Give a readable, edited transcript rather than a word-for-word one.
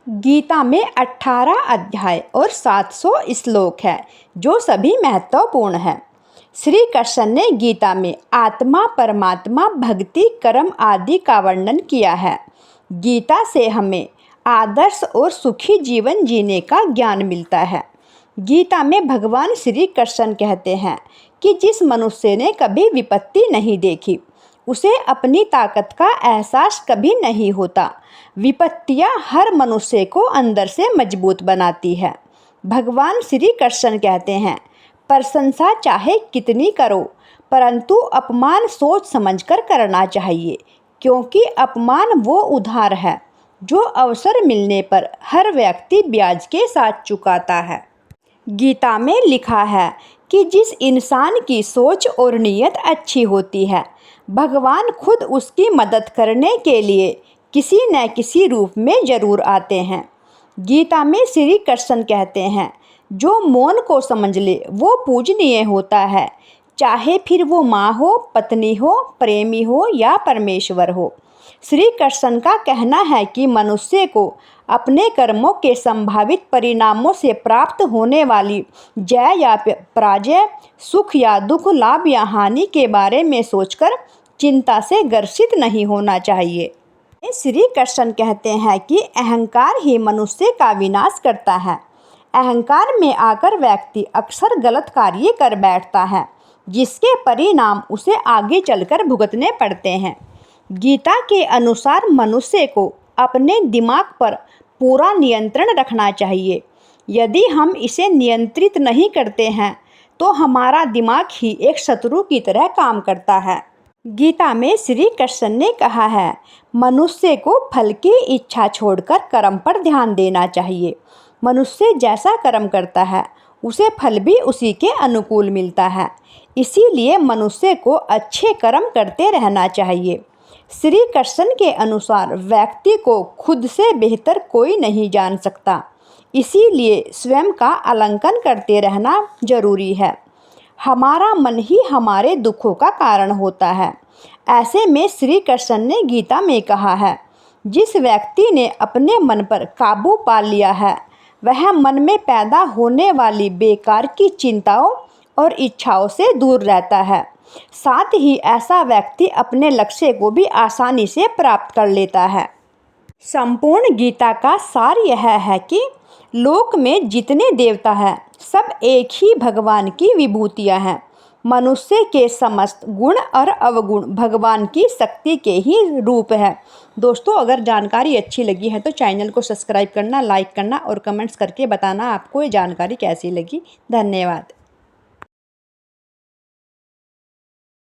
गीता में 18 अध्याय और 700 श्लोक है जो सभी महत्वपूर्ण है। श्री कृष्ण ने गीता में आत्मा, परमात्मा, भक्ति, कर्म आदि का वर्णन किया है। गीता से हमें आदर्श और सुखी जीवन जीने का ज्ञान मिलता है। गीता में भगवान श्री कृष्ण कहते हैं कि जिस मनुष्य ने कभी विपत्ति नहीं देखी उसे अपनी ताकत का एहसास कभी नहीं होता। विपत्तियां हर मनुष्य को अंदर से मजबूत बनाती है। भगवान श्री कृष्ण कहते हैं, प्रशंसा चाहे कितनी करो परंतु अपमान सोच समझकर करना चाहिए, क्योंकि अपमान वो उधार है जो अवसर मिलने पर हर व्यक्ति ब्याज के साथ चुकाता है। गीता में लिखा है कि जिस इंसान की सोच और नीयत अच्छी होती है, भगवान खुद उसकी मदद करने के लिए किसी न किसी रूप में जरूर आते हैं। गीता में श्री कृष्ण कहते हैं, जो मौन को समझ ले वो पूजनीय होता है, चाहे फिर वो माँ हो, पत्नी हो, प्रेमी हो या परमेश्वर हो। श्री कृष्ण का कहना है कि मनुष्य को अपने कर्मों के संभावित परिणामों से प्राप्त होने वाली जय या पराजय, सुख या दुख, लाभ या हानि के बारे में सोचकर चिंता से ग्रसित नहीं होना चाहिए। श्री कृष्ण कहते हैं कि अहंकार ही मनुष्य का विनाश करता है। अहंकार में आकर व्यक्ति अक्सर गलत कार्य कर बैठता है, जिसके परिणाम उसे आगे चलकर भुगतने पड़ते हैं। गीता के अनुसार मनुष्य को अपने दिमाग पर पूरा नियंत्रण रखना चाहिए। यदि हम इसे नियंत्रित नहीं करते हैं तो हमारा दिमाग ही एक शत्रु की तरह काम करता है। गीता में श्री कृष्ण ने कहा है, मनुष्य को फल की इच्छा छोड़कर कर्म पर ध्यान देना चाहिए। मनुष्य जैसा कर्म करता है उसे फल भी उसी के अनुकूल मिलता है। इसीलिए मनुष्य को अच्छे कर्म करते रहना चाहिए। श्री कृष्ण के अनुसार व्यक्ति को खुद से बेहतर कोई नहीं जान सकता, इसीलिए स्वयं का आकलन करते रहना जरूरी है। हमारा मन ही हमारे दुखों का कारण होता है। ऐसे में श्री कृष्ण ने गीता में कहा है, जिस व्यक्ति ने अपने मन पर काबू पा लिया है वह मन में पैदा होने वाली बेकार की चिंताओं और इच्छाओं से दूर रहता है। साथ ही ऐसा व्यक्ति अपने लक्ष्य को भी आसानी से प्राप्त कर लेता है। संपूर्ण गीता का सार यह है कि लोक में जितने देवता हैं सब एक ही भगवान की विभूतियां हैं। मनुष्य के समस्त गुण और अवगुण भगवान की शक्ति के ही रूप है। दोस्तों, अगर जानकारी अच्छी लगी है तो चैनल को सब्सक्राइब करना, लाइक करना और कमेंट्स करके बताना आपको ये जानकारी कैसी लगी। धन्यवाद।